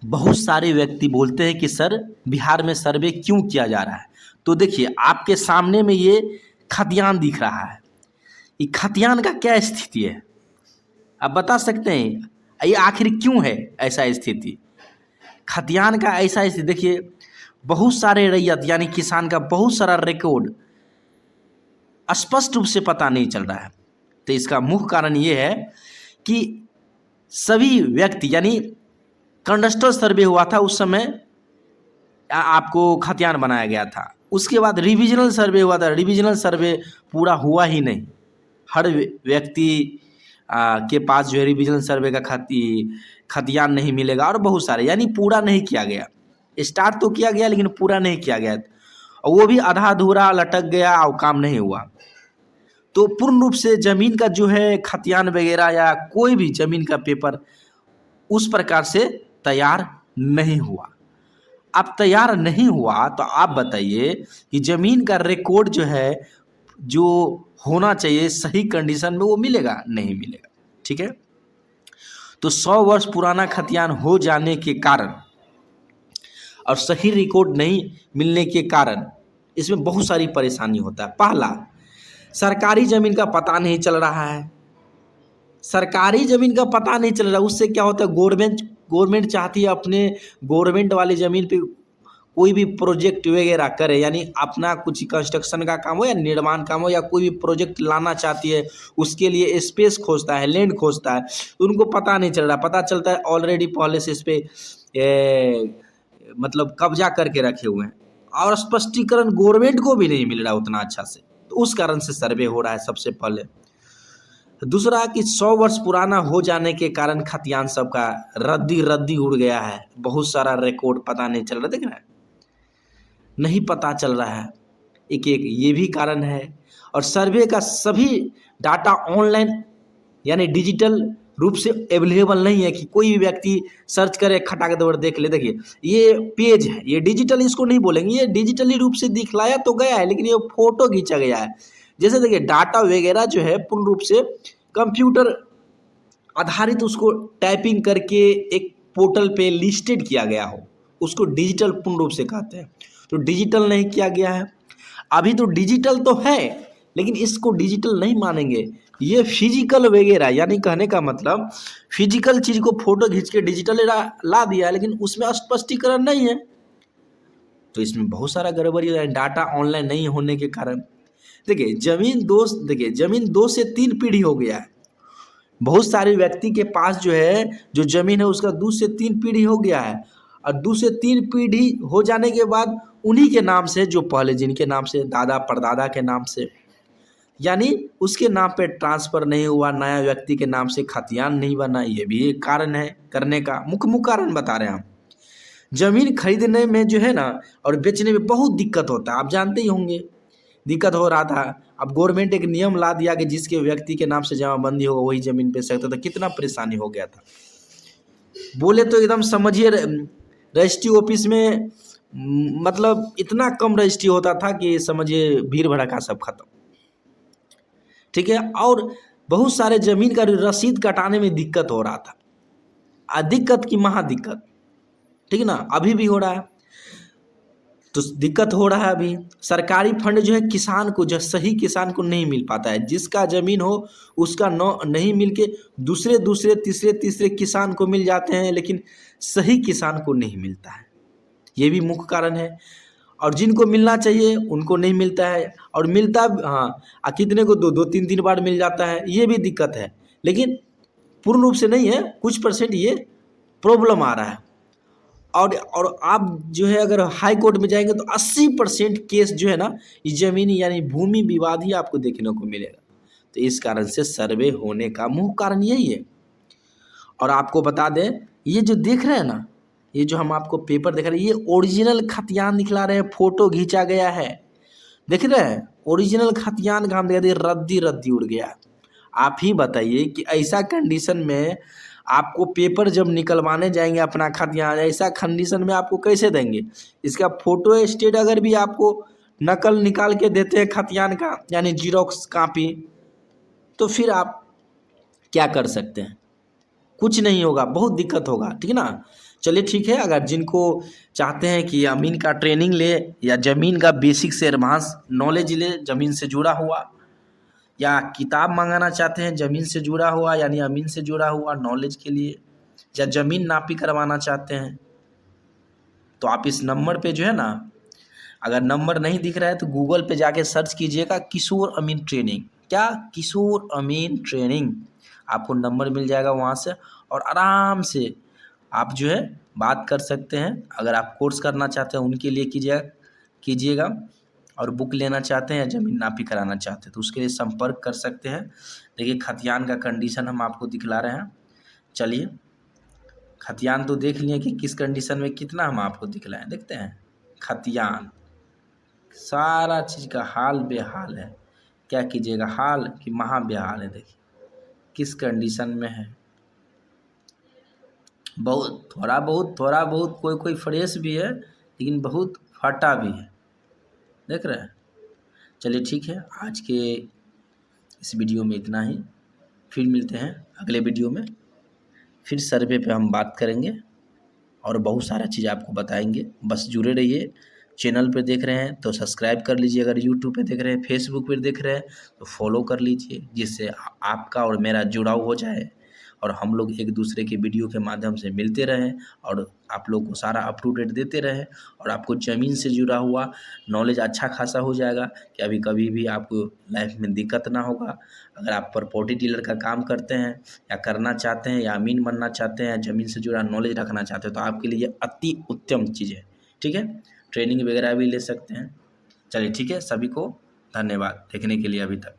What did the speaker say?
बहुत सारे व्यक्ति बोलते हैं कि सर बिहार में सर्वे क्यों किया जा रहा है। तो देखिए आपके सामने में ये खतियान दिख रहा है। ये खतियान का क्या स्थिति है, आप बता सकते हैं? ये आखिर क्यों है ऐसा स्थिति? खतियान का ऐसा स्थिति देखिए, बहुत सारे रैयत यानी किसान का बहुत सारा रिकॉर्ड स्पष्ट रूप से पता नहीं चल रहा है। तो इसका मुख्य कारण ये है कि सभी व्यक्ति यानी कंडस्ट्रल सर्वे हुआ था उस समय, आपको खतियान बनाया गया था। उसके बाद रिविजनल सर्वे हुआ था, रिविजनल सर्वे पूरा हुआ ही नहीं। हर व्यक्ति के पास जो है रिविजनल सर्वे का खतियान नहीं मिलेगा, और बहुत सारे यानी पूरा नहीं किया गया। स्टार्ट तो किया गया लेकिन पूरा नहीं किया गया, और वो भी आधा अधूरा लटक गया और काम नहीं हुआ। तो पूर्ण रूप से ज़मीन का जो है खतियान वगैरह या कोई भी ज़मीन का पेपर उस प्रकार से तैयार नहीं हुआ। अब तैयार नहीं हुआ तो आप बताइए कि ज़मीन का रिकॉर्ड जो है जो होना चाहिए सही कंडीशन में वो मिलेगा? नहीं मिलेगा। ठीक है, तो 100 वर्ष पुराना खतियान हो जाने के कारण और सही रिकॉर्ड नहीं मिलने के कारण इसमें बहुत सारी परेशानी होता है। पहला, सरकारी ज़मीन का पता नहीं चल रहा है। सरकारी ज़मीन का पता नहीं चल रहा, उससे क्या होता है, गवर्नमेंट चाहती है अपने गवर्नमेंट वाली ज़मीन पे कोई भी प्रोजेक्ट वगैरह करे, यानी अपना कुछ कंस्ट्रक्शन का काम हो या निर्माण काम हो या कोई भी प्रोजेक्ट लाना चाहती है, उसके लिए स्पेस खोजता है, लैंड खोजता है। तो उनको पता नहीं चल रहा, पता चलता है ऑलरेडी पहले से इस पर मतलब कब्जा करके रखे हुए हैं, और स्पष्टीकरण गवर्नमेंट को भी नहीं मिल रहा उतना अच्छा से। तो उस कारण से सर्वे हो रहा है सबसे पहले। दूसरा कि 100 वर्ष पुराना हो जाने के कारण खतियान सबका रद्दी उड़ गया है। बहुत सारा रिकॉर्ड पता नहीं चल रहा, देख रहे हैं, नहीं पता चल रहा है। एक ये भी कारण है। और सर्वे का सभी डाटा ऑनलाइन यानी डिजिटल रूप से अवेलेबल नहीं है कि कोई भी व्यक्ति सर्च करे खटा के दौड़ देख ले। देखिए ये पेज है, ये डिजिटल इसको नहीं बोलेंगे, ये डिजिटली रूप से दिखलाया तो गया है लेकिन ये फोटो खींचा गया है। जैसे देखिए डाटा वगैरह जो है पूर्ण रूप से कंप्यूटर आधारित उसको टाइपिंग करके एक पोर्टल पे लिस्टेड किया गया हो, उसको डिजिटल पूर्ण रूप से कहते हैं। तो डिजिटल नहीं किया गया है। अभी तो डिजिटल तो है लेकिन इसको डिजिटल नहीं मानेंगे, ये फिजिकल वगैरह, यानी कहने का मतलब फिजिकल चीज़ को फोटो खींच के डिजिटल ला दिया है लेकिन उसमें स्पष्टीकरण नहीं है। तो इसमें बहुत सारा गड़बड़ी है डाटा ऑनलाइन नहीं होने के कारण। देखिए ज़मीन 2 से 3 पीढ़ी हो गया है। बहुत सारे व्यक्ति के पास जो है जो ज़मीन है उसका 2 से 3 पीढ़ी हो गया है, और 2 से 3 पीढ़ी हो जाने के बाद उन्हीं के नाम से, जो पहले जिनके नाम से दादा परदादा के नाम से, यानी उसके नाम पे ट्रांसफ़र नहीं हुआ, नया व्यक्ति के नाम से खतियान नहीं बना। ये भी एक कारण है करने का, मुख्य कारण बता रहे हैं हम। ज़मीन खरीदने में जो है ना और बेचने में बहुत दिक्कत होता है, आप जानते ही होंगे। दिक्कत हो रहा था, अब गवर्नमेंट एक नियम ला दिया कि जिसके व्यक्ति के नाम से जमाबंदी होगा वही ज़मीन बेच सकता था। कितना परेशानी हो गया था। बोले तो एकदम समझिए रजिस्ट्री ऑफिस में मतलब इतना कम रजिस्ट्री होता था कि समझिए भीड़ भड़का सब खत्म। ठीक है, और बहुत सारे ज़मीन का रसीद कटाने में दिक्कत हो रहा था, दिक्कत की महा दिक्कत। ठीक है ना, अभी भी हो रहा है। तो दिक्कत हो रहा है अभी। सरकारी फंड जो है किसान को, जो सही किसान को नहीं मिल पाता है। जिसका ज़मीन हो उसका नहीं मिल के दूसरे तीसरे किसान को मिल जाते हैं, लेकिन सही किसान को नहीं मिलता है। ये भी मुख्य कारण है। और जिनको मिलना चाहिए उनको नहीं मिलता है, और मिलता हाँ कितने को 2-3 बार मिल जाता है, ये भी दिक्कत है। लेकिन पूर्ण रूप से नहीं है, कुछ परसेंट ये प्रॉब्लम आ रहा है। और आप जो है अगर हाई कोर्ट में जाएंगे तो 80% केस जो है ना ये ज़मीनी यानी भूमि विवाद ही आपको देखने को मिलेगा। तो इस कारण से सर्वे होने का मुख्य कारण यही है। और आपको बता दें, ये जो देख रहे हैं ना, ये जो हम आपको पेपर दिखा रहे हैं, ये ओरिजिनल खतियान दिखला रहे हैं, फोटो खींचा गया है। देख रहे हैं, ओरिजिनल खतियान का हम दिखा दिए, रद्दी उड़ गया। आप ही बताइए कि ऐसा कंडीशन में आपको पेपर जब निकलवाने जाएंगे अपना खतियान, ऐसा कंडीशन में आपको कैसे देंगे? इसका फोटो स्टेट अगर भी आपको नकल निकाल के देते हैं खतियान का, यानी जीरोक्स कॉपी, तो फिर आप क्या कर सकते हैं? कुछ नहीं होगा, बहुत दिक्कत होगा। ठीक है ना, चलिए ठीक है, अगर जिनको चाहते हैं कि अमीन का ट्रेनिंग ले या ज़मीन का बेसिक से एडवांस नॉलेज ले, ज़मीन से जुड़ा हुआ, या किताब मंगाना चाहते हैं ज़मीन से जुड़ा हुआ यानी अमीन से जुड़ा हुआ नॉलेज के लिए, या ज़मीन नापी करवाना चाहते हैं, तो आप इस नंबर पे जो है ना, अगर नंबर नहीं दिख रहा है तो गूगल पे जाके सर्च कीजिएगा किशोर अमीन ट्रेनिंग। क्या? किशोर अमीन ट्रेनिंग। आपको नंबर मिल जाएगा वहाँ से, और आराम से आप जो है बात कर सकते हैं। अगर आप कोर्स करना चाहते हैं उनके लिए कीजिएगा, और बुक लेना चाहते हैं या ज़मीन नापी कराना चाहते हैं तो उसके लिए संपर्क कर सकते हैं। देखिए खतियान का कंडीशन हम आपको दिखला रहे हैं। चलिए, खतियान तो देख लिए कि किस कंडीशन में कितना हम आपको दिखलाएं, देखते हैं। खतियान सारा चीज़ का हाल बेहाल है, क्या कीजिएगा, हाल कि महा बेहाल है। देखिए किस कंडीशन में है, बहुत थोड़ा बहुत कोई फ्रेश भी है, लेकिन बहुत फटा भी है, देख रहे हैं। चलिए ठीक है, आज के इस वीडियो में इतना ही, फिर मिलते हैं अगले वीडियो में, फिर सर्वे पे हम बात करेंगे और बहुत सारा चीज़ आपको बताएंगे। बस जुड़े रहिए। चैनल पे देख रहे हैं तो सब्सक्राइब कर लीजिए, अगर यूट्यूब पे देख रहे हैं, फेसबुक पे देख रहे हैं तो फॉलो कर लीजिए, जिससे आपका और मेरा जुड़ाव हो जाए और हम लोग एक दूसरे के वीडियो के माध्यम से मिलते रहें और आप लोग को सारा अप टू डेट देते रहें, और आपको ज़मीन से जुड़ा हुआ नॉलेज अच्छा खासा हो जाएगा कि अभी कभी भी आपको लाइफ में दिक्कत ना होगा। अगर आप प्रॉपर्टी डीलर का काम करते हैं या करना चाहते हैं या अमीन बनना चाहते हैं, ज़मीन से जुड़ा नॉलेज रखना चाहते हैं, तो आपके लिए अति उत्तम चीज़ है। ठीक है, ट्रेनिंग वगैरह भी ले सकते हैं। चलिए ठीक है, सभी को धन्यवाद देखने के लिए अभी तक।